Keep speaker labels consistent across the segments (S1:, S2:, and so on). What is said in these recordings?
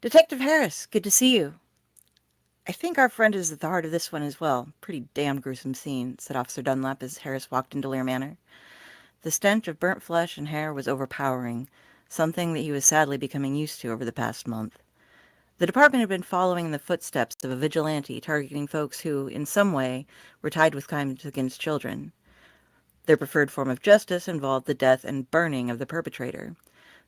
S1: Detective Harris, good to see you. I think our friend is at the heart of this one as well. Pretty damn gruesome scene, said Officer Dunlap as Harris walked into Lear Manor. The stench of burnt flesh and hair was overpowering, something that he was sadly becoming used to over the past month. The department had been following in the footsteps of a vigilante targeting folks who, in some way, were tied with crimes against children. Their preferred form of justice involved the death and burning of the perpetrator.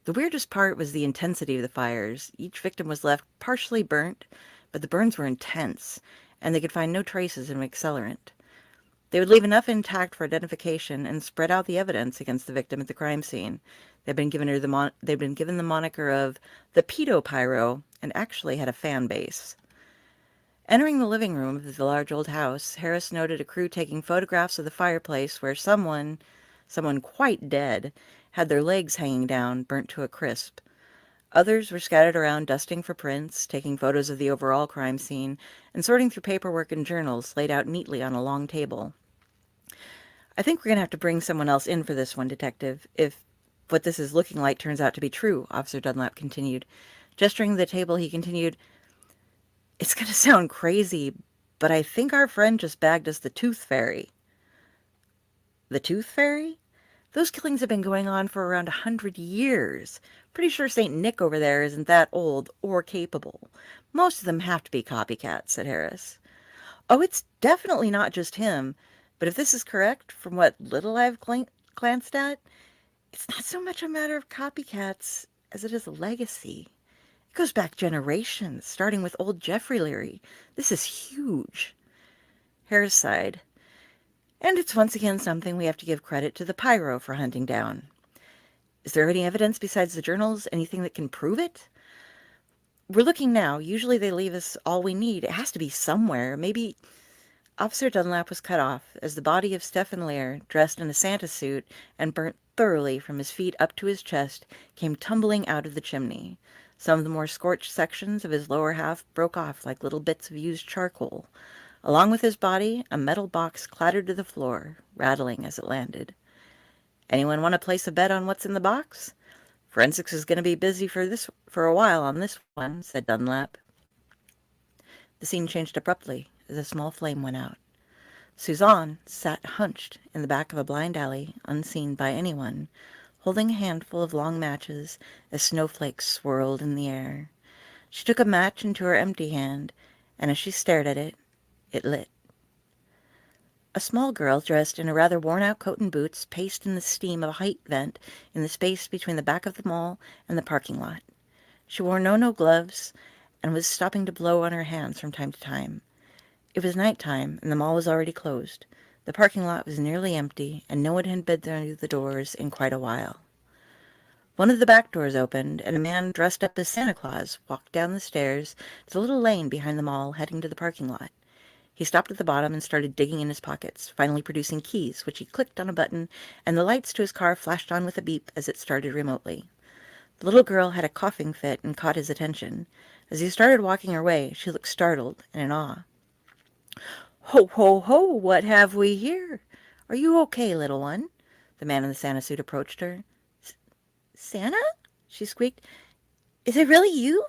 S1: The weirdest part was the intensity of the fires. Each victim was left partially burnt, but the burns were intense, and they could find no traces of an accelerant. They would leave enough intact for identification and spread out the evidence against the victim at the crime scene. They'd been given the moniker of the Pedo Pyro and actually had a fan base. Entering the living room of the large old house, Harris noted a crew taking photographs of the fireplace where someone quite dead, had their legs hanging down, burnt to a crisp. Others were scattered around dusting for prints, taking photos of the overall crime scene, and sorting through paperwork and journals laid out neatly on a long table. I think we're going to have to bring someone else in for this one, Detective, if what this is looking like turns out to be true, Officer Dunlap continued. Gesturing to the table, he continued, "It's going to sound crazy, but I think our friend just bagged us the Tooth Fairy." The Tooth Fairy? Those killings have been going on for around 100 years. Pretty sure St. Nick over there isn't that old or capable. Most of them have to be copycats, said Harris. Oh, it's definitely not just him. But if this is correct, from what little I've glanced at, it's not so much a matter of copycats as it is a legacy. It goes back generations, starting with old Jeffrey Leary. This is huge. Harris sighed. And it's once again something we have to give credit to the Pyro for hunting down. Is there any evidence besides the journals, anything that can prove it? We're looking now. Usually they leave us all we need. It has to be somewhere. Maybe... Officer Dunlap was cut off as the body of Stephen Lear, dressed in a Santa suit and burnt thoroughly from his feet up to his chest, came tumbling out of the chimney. Some of the more scorched sections of his lower half broke off like little bits of used charcoal. Along with his body, a metal box clattered to the floor, rattling as it landed. Anyone want to place a bet on what's in the box? Forensics is going to be busy for a while on this one, said Dunlap. The scene changed abruptly as a small flame went out. Suzanne sat hunched in the back of a blind alley, unseen by anyone, holding a handful of long matches as snowflakes swirled in the air. She took a match into her empty hand, and as she stared at it, it lit. A small girl dressed in a rather worn-out coat and boots paced in the steam of a height vent in the space between the back of the mall and the parking lot. She wore no gloves and was stopping to blow on her hands from time to time. It was night-time, and the mall was already closed. The parking lot was nearly empty, and no one had been through the doors in quite a while. One of the back doors opened, and a man dressed up as Santa Claus walked down the stairs to the little lane behind the mall heading to the parking lot. He stopped at the bottom and started digging in his pockets, finally producing keys, which he clicked on a button, and the lights to his car flashed on with a beep as it started remotely. The little girl had a coughing fit and caught his attention. As he started walking her way, she looked startled and in awe. "Ho, ho, ho! What have we here? Are you okay, little one?" The man in the Santa suit approached her. "Santa?" she squeaked. "Is it really you?"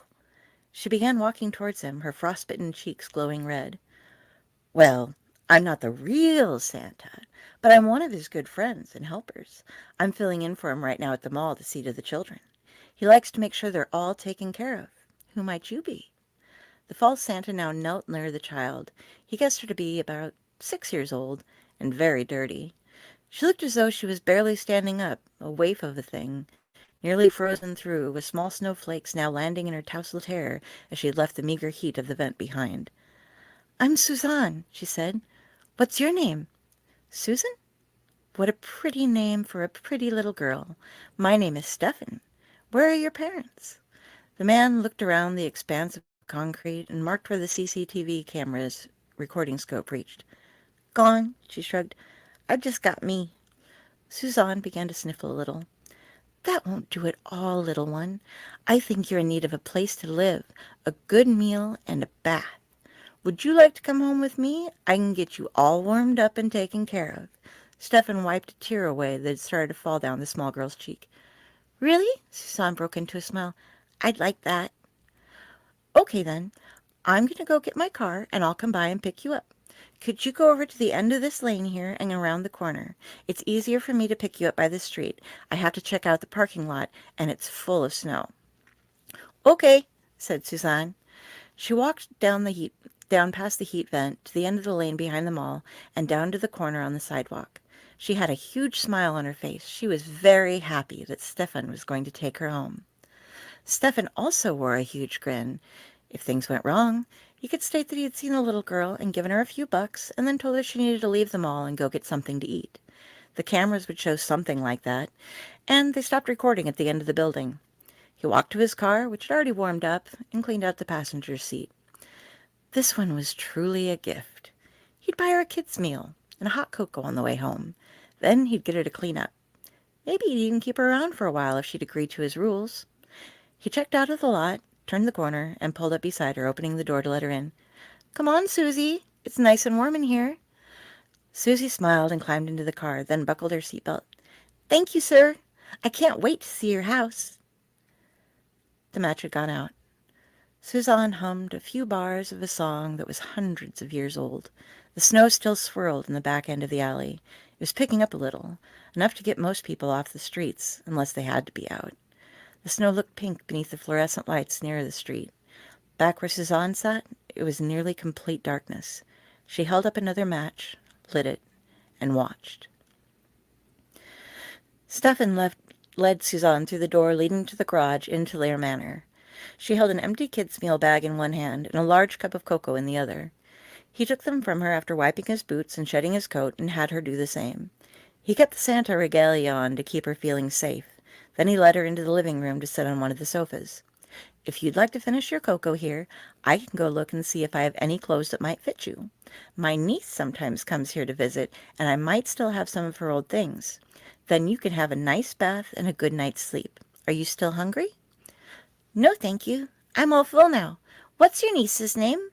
S1: She began walking towards him, her frostbitten cheeks glowing red. "Well, I'm not the real Santa, but I'm one of his good friends and helpers. I'm filling in for him right now at the mall to see to the children. He likes to make sure they're all taken care of. Who might you be?" The false Santa now knelt near the child. He guessed her to be about 6 years old and very dirty. She looked as though she was barely standing up, a waif of a thing, nearly frozen through, with small snowflakes now landing in her tousled hair as she had left the meager heat of the vent behind. "I'm Suzanne," she said. "What's your name?" "Susan? What a pretty name for a pretty little girl. My name is Stephen. Where are your parents?" The man looked around the expanse of concrete and marked where the CCTV camera's recording scope reached. "Gone," she shrugged. "I've just got me." Suzanne began to sniffle a little. "That won't do at all, little one. I think you're in need of a place to live, a good meal, and a bath. Would you like to come home with me? I can get you all warmed up and taken care of." Stefan wiped a tear away that had started to fall down the small girl's cheek. "Really?" Suzanne broke into a smile. "I'd like that." Okay, then. I'm going to go get my car, and I'll come by and pick you up. Could you go over to the end of this lane here and around the corner? It's easier for me to pick you up by the street. I have to check out the parking lot, and it's full of snow. Okay, said Suzanne. She walked down past the heat vent to the end of the lane behind the mall and down to the corner on the sidewalk. She had a huge smile on her face. She was very happy that Stefan was going to take her home. Stefan also wore a huge grin. If things went wrong, he could state that he had seen the little girl and given her a few bucks and then told her she needed to leave the mall and go get something to eat. The cameras would show something like that, and they stopped recording at the end of the building. He walked to his car, which had already warmed up, and cleaned out the passenger seat. This one was truly a gift. He'd buy her a kid's meal and a hot cocoa on the way home. Then he'd get her to clean up. Maybe he'd even keep her around for a while if she'd agreed to his rules. He checked out of the lot, turned the corner, and pulled up beside her, opening the door to let her in. "Come on, Susie. It's nice and warm in here." Susie smiled and climbed into the car, then buckled her seatbelt. "Thank you, sir. I can't wait to see your house." The match had gone out. Suzanne hummed a few bars of a song that was hundreds of years old. The snow still swirled in the back end of the alley. It was picking up a little, enough to get most people off the streets, unless they had to be out. The snow looked pink beneath the fluorescent lights near the street. Back where Suzanne sat, it was nearly complete darkness. She held up another match, lit it, and watched. Stefan led Suzanne through the door leading to the garage into Lair Manor. She held an empty kid's meal bag in one hand and a large cup of cocoa in the other. He took them from her after wiping his boots and shedding his coat and had her do the same. He kept the Santa regalia on to keep her feeling safe. Then he led her into the living room to sit on one of the sofas. "If you'd like to finish your cocoa here, I can go look and see if I have any clothes that might fit you. My niece sometimes comes here to visit, and I might still have some of her old things. Then you can have a nice bath and a good night's sleep. Are you still hungry?" "No, thank you. I'm all full now. What's your niece's name?"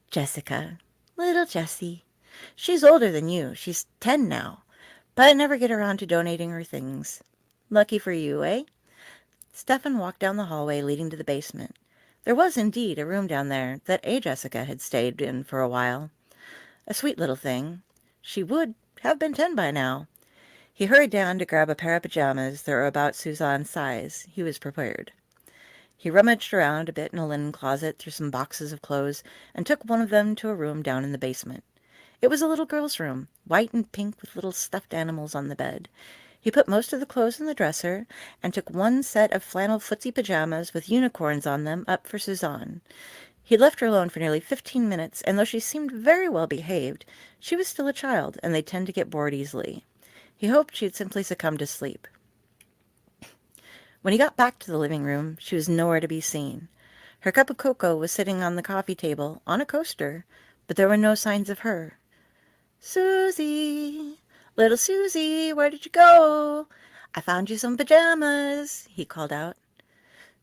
S1: "Jessica. Little Jessie. She's older than you. She's 10 now. But I never get around to donating her things. Lucky for you, eh?" Stefan walked down the hallway leading to the basement. There was indeed a room down there that Jessica had stayed in for a while. A sweet little thing. She would have been 10 by now. He hurried down to grab a pair of pajamas that were about Suzanne's size. He was prepared. He rummaged around a bit in a linen closet through some boxes of clothes and took one of them to a room down in the basement. It was a little girl's room, white and pink with little stuffed animals on the bed. He put most of the clothes in the dresser and took one set of flannel footsie pajamas with unicorns on them up for Suzanne. He left her alone for nearly 15 minutes, and though she seemed very well behaved, she was still a child, and they tend to get bored easily. He hoped she had simply succumbed to sleep. When he got back to the living room, she was nowhere to be seen. Her cup of cocoa was sitting on the coffee table, on a coaster, but there were no signs of her. "Susie, little Susie, where did you go? I found you some pajamas," he called out.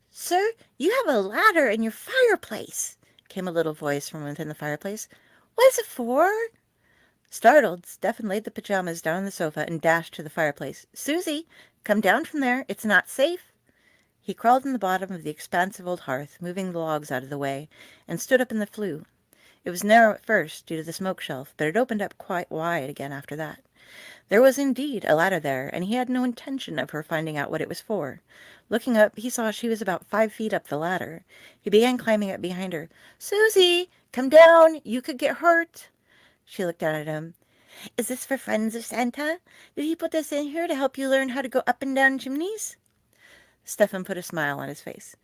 S1: "Sir, you have a ladder in your fireplace," came a little voice from within the fireplace. "What is it for?" Startled, Stefan laid the pajamas down on the sofa and dashed to the fireplace. "Susie, come down from there. It's not safe." He crawled in the bottom of the expansive old hearth, moving the logs out of the way, and stood up in the flue. It was narrow at first, due to the smoke shelf, but it opened up quite wide again after that. There was indeed a ladder there, and he had no intention of her finding out what it was for. Looking up, he saw she was about 5 feet up the ladder. He began climbing up behind her. "Susie, come down. You could get hurt." She looked down at him. "Is this for friends of Santa? Did he put this in here to help you learn how to go up and down chimneys?" Stefan put a smile on his face.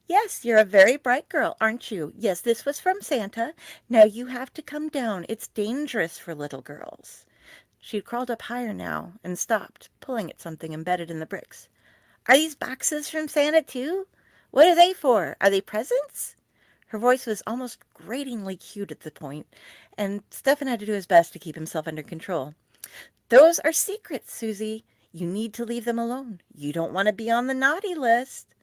S1: "Yes, you're a very bright girl, aren't you? Yes, this was from Santa. Now you have to come down. It's dangerous for little girls." She had crawled up higher now and stopped, pulling at something embedded in the bricks. "Are these boxes from Santa, too? What are they for? Are they presents?" Her voice was almost gratingly cute at the point, and Stefan had to do his best to keep himself under control. "Those are secrets, Susie. You need to leave them alone. You don't want to be on the naughty list."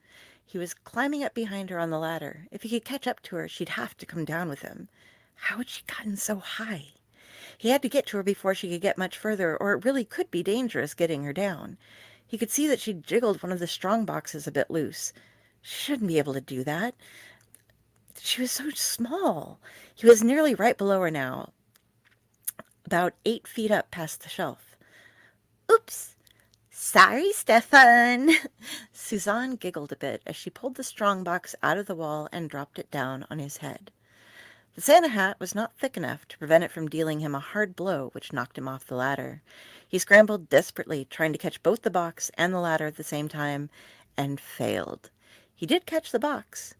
S1: He was climbing up behind her on the ladder. If he could catch up to her, she'd have to come down with him. How had she gotten so high? He had to get to her before she could get much further, or it really could be dangerous getting her down. He could see that she'd jiggled one of the strong boxes a bit loose. She shouldn't be able to do that. She was so small. He was nearly right below her now, about 8 feet up past the shelf. Oops. Sorry, Stefan. Suzanne giggled a bit as she pulled the strong box out of the wall and dropped it down on his head. The Santa hat was not thick enough to prevent it from dealing him a hard blow which knocked him off the ladder. He scrambled desperately, trying to catch both the box and the ladder at the same time, and failed. He did catch the box,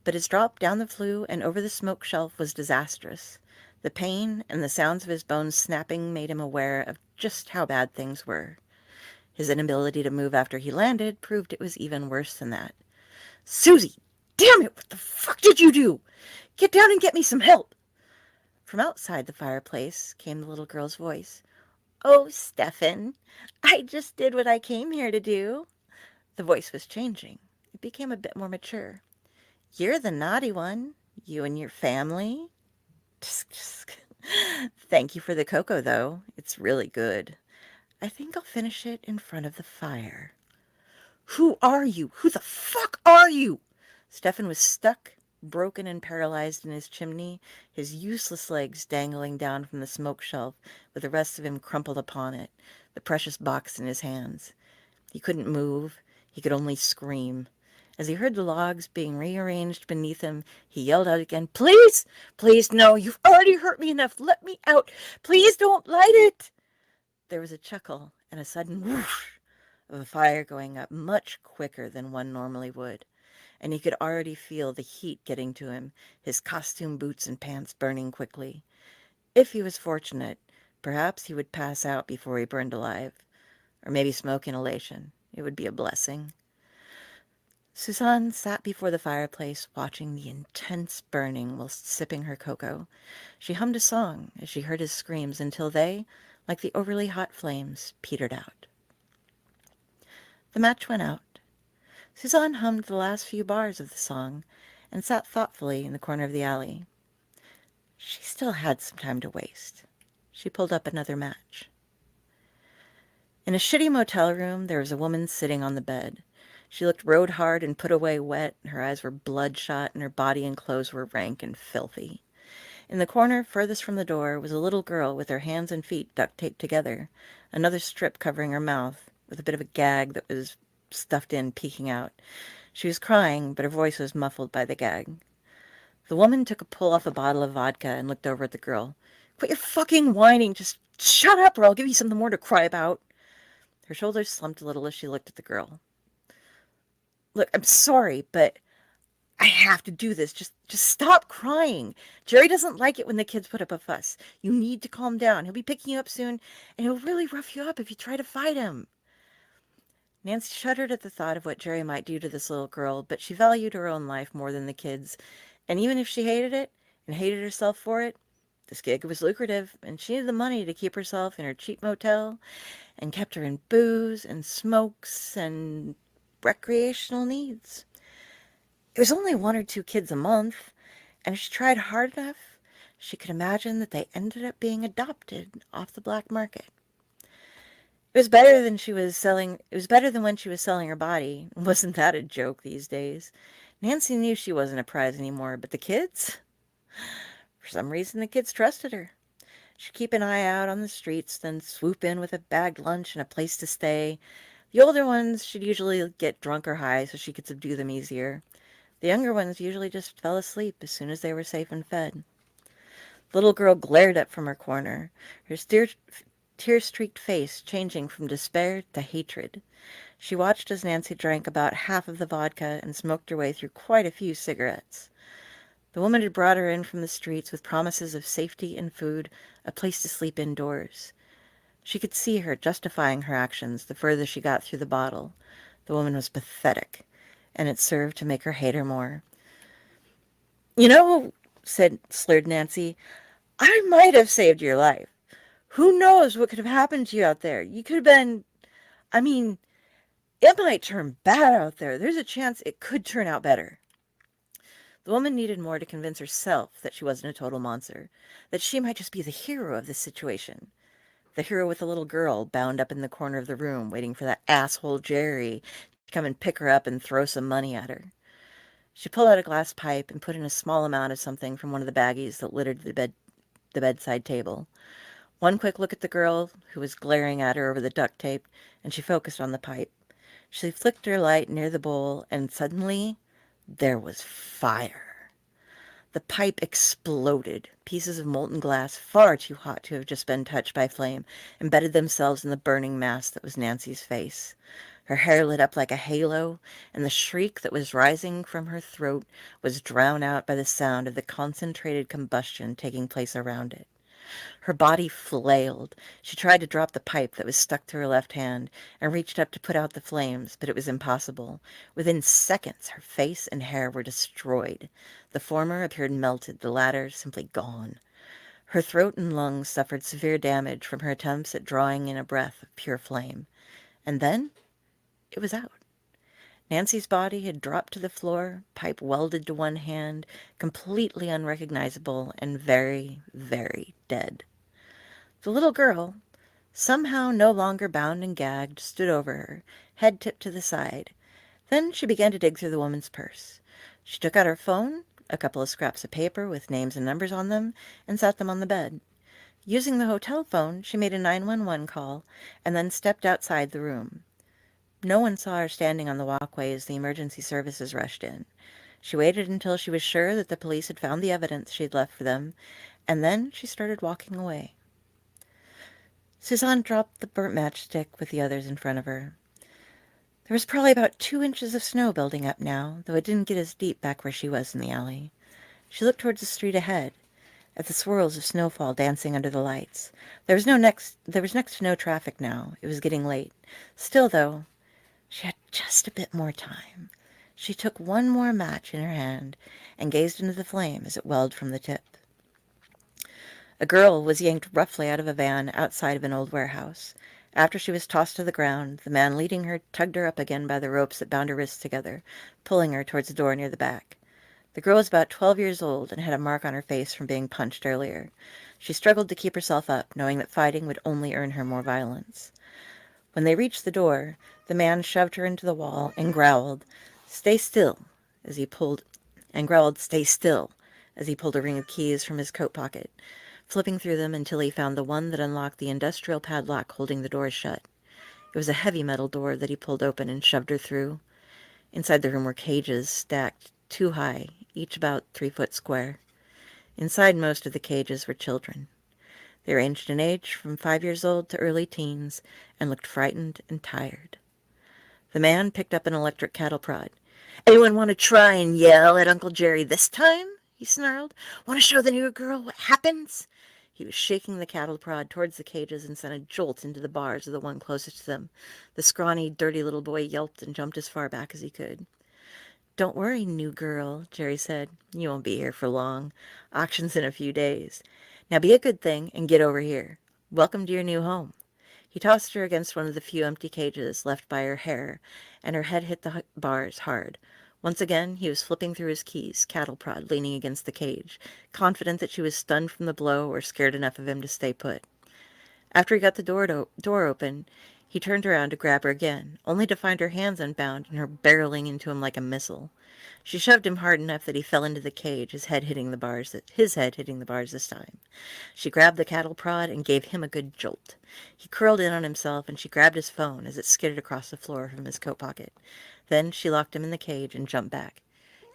S1: but his drop down the flue and over the smoke shelf was disastrous. The pain and the sounds of his bones snapping made him aware of just how bad things were. His inability to move after he landed proved it was even worse than that. Susie! Damn it! What the fuck did you do? Get down and get me some help! From outside the fireplace came the little girl's voice. Oh, Stefan, I just did what I came here to do. The voice was changing. It became a bit more mature. You're the naughty one. You and your family. Thank you for the cocoa, though. It's really good. I think I'll finish it in front of the fire. Who are you? Who the fuck are you? Stefan was stuck, broken and paralyzed in his chimney, his useless legs dangling down from the smoke shelf, with the rest of him crumpled upon it, the precious box in his hands. He couldn't move. He could only scream. As he heard the logs being rearranged beneath him, he yelled out again, Please! Please, no! You've already hurt me enough! Let me out! Please don't light it! There was a chuckle and a sudden whoosh of a fire going up much quicker than one normally would, and he could already feel the heat getting to him, his costume boots and pants burning quickly. If he was fortunate, perhaps he would pass out before he burned alive, or maybe smoke inhalation. It would be a blessing. Suzanne sat before the fireplace, watching the intense burning whilst sipping her cocoa. She hummed a song as she heard his screams until they, like the overly hot flames, petered out. The match went out. Suzanne hummed the last few bars of the song and sat thoughtfully in the corner of the alley. She still had some time to waste. She pulled up another match. In a shitty motel room, there was a woman sitting on the bed. She looked road-hard and put away wet, and her eyes were bloodshot, and her body and clothes were rank and filthy. In the corner furthest from the door was a little girl with her hands and feet duct-taped together, another strip covering her mouth, with a bit of a gag that was stuffed in peeking out. She was crying, but her voice was muffled by the gag. The woman took a pull off a bottle of vodka and looked over at the girl. Quit your fucking whining! Just shut up or I'll give you something more to cry about! Her shoulders slumped a little as she looked at the girl. Look, I'm sorry, but I have to do this. Just stop crying. Jerry doesn't like it when the kids put up a fuss. You need to calm down. He'll be picking you up soon, and he'll really rough you up if you try to fight him. Nancy shuddered at the thought of what Jerry might do to this little girl, but she valued her own life more than the kids, and even if she hated it, and hated herself for it, this gig was lucrative, and she needed the money to keep herself in her cheap motel, and kept her in booze and smokes and recreational needs. It was only 1 or 2 kids a month, and if she tried hard enough, she could imagine that they ended up being adopted off the black market. It was better than when she was selling her body. Wasn't that a joke these days? Nancy knew she wasn't a prize anymore, but the kids? For some reason, the kids trusted her. She'd keep an eye out on the streets, then swoop in with a bagged lunch and a place to stay. The older ones should usually get drunk or high so she could subdue them easier. The younger ones usually just fell asleep as soon as they were safe and fed. The little girl glared up from her corner, her tear-streaked face changing from despair to hatred. She watched as Nancy drank about half of the vodka and smoked her way through quite a few cigarettes. The woman had brought her in from the streets with promises of safety and food, a place to sleep indoors. She could see her justifying her actions the further she got through the bottle. The woman was pathetic, and it served to make her hate her more. You know, slurred Nancy, I might have saved your life. Who knows what could have happened to you out there? You could have been... I mean, it might turn bad out there. There's a chance it could turn out better. The woman needed more to convince herself that she wasn't a total monster, that she might just be the hero of this situation. The hero with the little girl bound up in the corner of the room waiting for that asshole Jerry to come and pick her up and throw some money at her. She pulled out a glass pipe and put in a small amount of something from one of the baggies that littered the bedside table. One quick look at the girl, who was glaring at her over the duct tape, and she focused on the pipe. She flicked her light near the bowl, and suddenly there was fire. The pipe exploded. Pieces of molten glass, far too hot to have just been touched by flame, embedded themselves in the burning mass that was Nancy's face. Her hair lit up like a halo, and the shriek that was rising from her throat was drowned out by the sound of the concentrated combustion taking place around it. Her body flailed. She tried to drop the pipe that was stuck to her left hand and reached up to put out the flames, but it was impossible. Within seconds, her face and hair were destroyed. The former appeared melted, the latter simply gone. Her throat and lungs suffered severe damage from her attempts at drawing in a breath of pure flame. And then it was out. Nancy's body had dropped to the floor, pipe welded to one hand, completely unrecognizable and very, very dead. The little girl, somehow no longer bound and gagged, stood over her, head tipped to the side. Then she began to dig through the woman's purse. She took out her phone, a couple of scraps of paper with names and numbers on them, and sat them on the bed. Using the hotel phone, she made a 911 call and then stepped outside the room. No one saw her standing on the walkway as the emergency services rushed in. She waited until she was sure that the police had found the evidence she had left for them, and then she started walking away. Suzanne dropped the burnt matchstick with the others in front of her. There was probably about 2 inches of snow building up now, though it didn't get as deep back where she was in the alley. She looked towards the street ahead, at the swirls of snowfall dancing under the lights. There was next to no traffic now. It was getting late. Still, though, she had just a bit more time. She took one more match in her hand and gazed into the flame as it welled from the tip. A girl was yanked roughly out of a van outside of an old warehouse. After she was tossed to the ground, the man leading her tugged her up again by the ropes that bound her wrists together, pulling her towards the door near the back. The girl was about 12 years old and had a mark on her face from being punched earlier. She struggled to keep herself up, knowing that fighting would only earn her more violence. When they reached the door, the man shoved her into the wall and growled, "Stay still," as he pulled a ring of keys from his coat pocket, flipping through them until he found the one that unlocked the industrial padlock holding the door shut. It was a heavy metal door that he pulled open and shoved her through. Inside the room were cages stacked 2 high, each about 3 foot square. Inside most of the cages were children. They ranged in age from 5 years old to early teens and looked frightened and tired. The man picked up an electric cattle prod. "Anyone want to try and yell at Uncle Jerry this time?" he snarled. "Want to show the new girl what happens?" He was shaking the cattle prod towards the cages and sent a jolt into the bars of the one closest to them. The scrawny, dirty little boy yelped and jumped as far back as he could. "Don't worry, new girl," Jerry said. "You won't be here for long. Auction's in a few days. Now be a good thing and get over here. Welcome to your new home." He tossed her against one of the few empty cages left by her hair, and her head hit the bars hard. Once again, he was flipping through his keys, cattle prod leaning against the cage, confident that she was stunned from the blow or scared enough of him to stay put. After he got the door open, he turned around to grab her again, only to find her hands unbound and her barreling into him like a missile. She shoved him hard enough that he fell into the cage, his head hitting the bars this time. She grabbed the cattle prod and gave him a good jolt. He curled in on himself, and she grabbed his phone as it skidded across the floor from his coat pocket. Then she locked him in the cage and jumped back.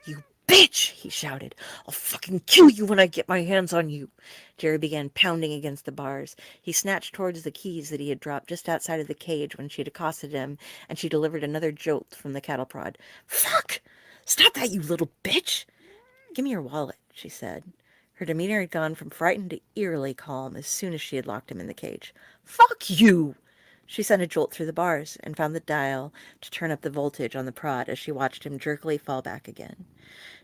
S1: "You bitch!" he shouted. "I'll fucking kill you when I get my hands on you." Jerry began pounding against the bars. He snatched towards the keys that he had dropped just outside of the cage when she had accosted him, and she delivered another jolt from the cattle prod. "Fuck! Stop that, you little bitch!" "Give me your wallet," she said. Her demeanor had gone from frightened to eerily calm as soon as she had locked him in the cage. "Fuck you!" She sent a jolt through the bars and found the dial to turn up the voltage on the prod as she watched him jerkily fall back again.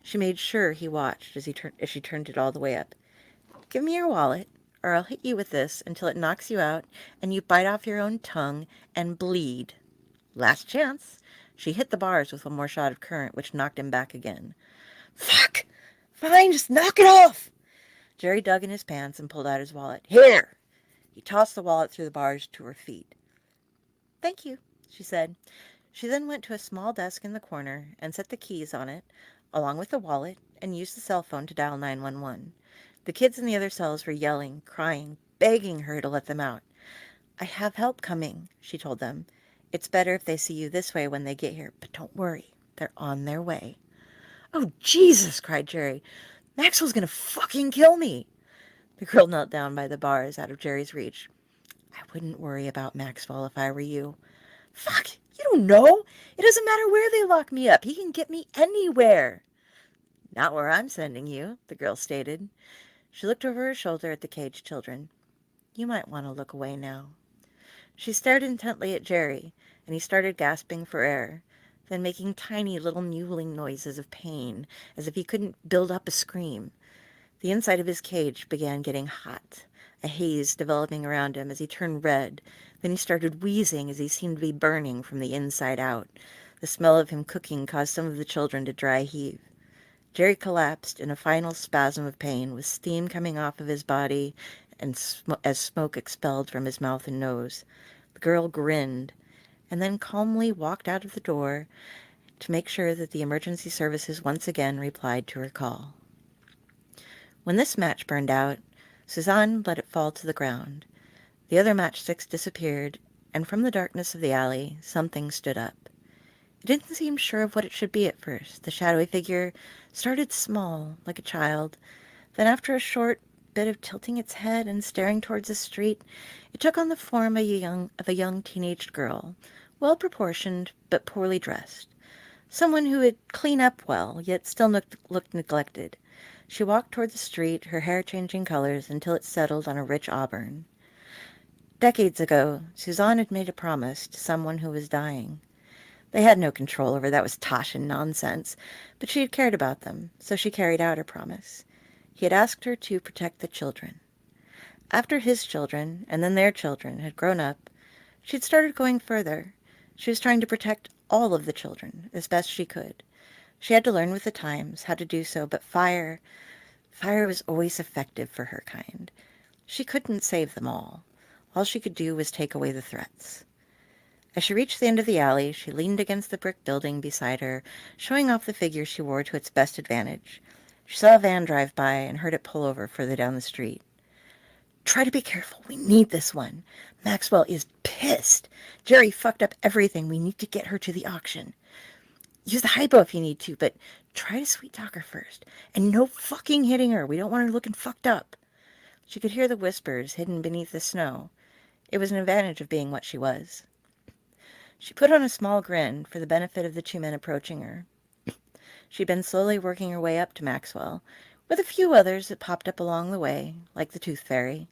S1: She made sure he watched as she turned it all the way up. "Give me your wallet, or I'll hit you with this until it knocks you out and you bite off your own tongue and bleed. Last chance." She hit the bars with one more shot of current, which knocked him back again. "Fuck! Fine, just knock it off!" Jerry dug in his pants and pulled out his wallet. "Here!" He tossed the wallet through the bars to her feet. "Thank you," she said. She then went to a small desk in the corner and set the keys on it, along with the wallet, and used the cell phone to dial 911. The kids in the other cells were yelling, crying, begging her to let them out. "I have help coming," she told them. "It's better if they see you this way when they get here, but don't worry, they're on their way." "Oh, Jesus!" cried Jerry. "Maxwell's gonna fucking kill me!" The girl knelt down by the bars out of Jerry's reach. "I wouldn't worry about Maxwell if I were you." "Fuck! You don't know! It doesn't matter where they lock me up. He can get me anywhere." "Not where I'm sending you," the girl stated. She looked over her shoulder at the caged children. "You might want to look away now." She stared intently at Jerry, and he started gasping for air, then making tiny little mewling noises of pain, as if he couldn't build up a scream. The inside of his cage began getting hot, a haze developing around him as he turned red. Then he started wheezing as he seemed to be burning from the inside out. The smell of him cooking caused some of the children to dry heave. Jerry collapsed in a final spasm of pain, with steam coming off of his body and as smoke expelled from his mouth and nose. The girl grinned, and then calmly walked out of the door to make sure that the emergency services once again replied to her call. When this match burned out, Suzanne let it fall to the ground. The other matchsticks disappeared, and from the darkness of the alley, something stood up. It didn't seem sure of what it should be at first. The shadowy figure started small, like a child. Then after a short bit of tilting its head and staring towards the street, it took on the form of a young teenaged girl, well-proportioned but poorly dressed. Someone who would clean up well, yet still looked neglected. She walked toward the street, her hair changing colors until it settled on a rich auburn. Decades ago, Suzanne had made a promise to someone who was dying. They had no control over that was Tashan nonsense, but she had cared about them, so she carried out her promise. He had asked her to protect the children. After his children, and then their children, had grown up, she had started going further. She was trying to protect all of the children as best she could. She had to learn with the times how to do so, but fire was always effective for her kind. She couldn't save them all. All she could do was take away the threats. As she reached the end of the alley, she leaned against the brick building beside her, showing off the figure she wore to its best advantage. She saw a van drive by and heard it pull over further down the street. "Try to be careful. We need this one. Maxwell is pissed. Jerry fucked up everything. We need to get her to the auction. Use the hypo if you need to, but try to sweet-talk her first. And no fucking hitting her. We don't want her looking fucked up." She could hear the whispers hidden beneath the snow. It was an advantage of being what she was. She put on a small grin for the benefit of the two men approaching her. She'd been slowly working her way up to Maxwell, with a few others that popped up along the way, like the Tooth Fairy.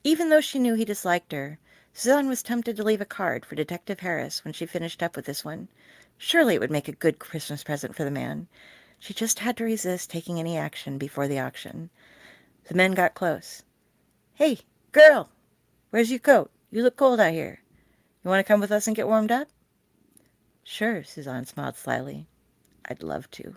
S1: Even though she knew he disliked her, Suzanne was tempted to leave a card for Detective Harris when she finished up with this one. Surely it would make a good Christmas present for the man. She just had to resist taking any action before the auction. The men got close. "Hey, girl, where's your coat? You look cold out here. You want to come with us and get warmed up?" "Sure," Suzanne smiled slyly. "I'd love to."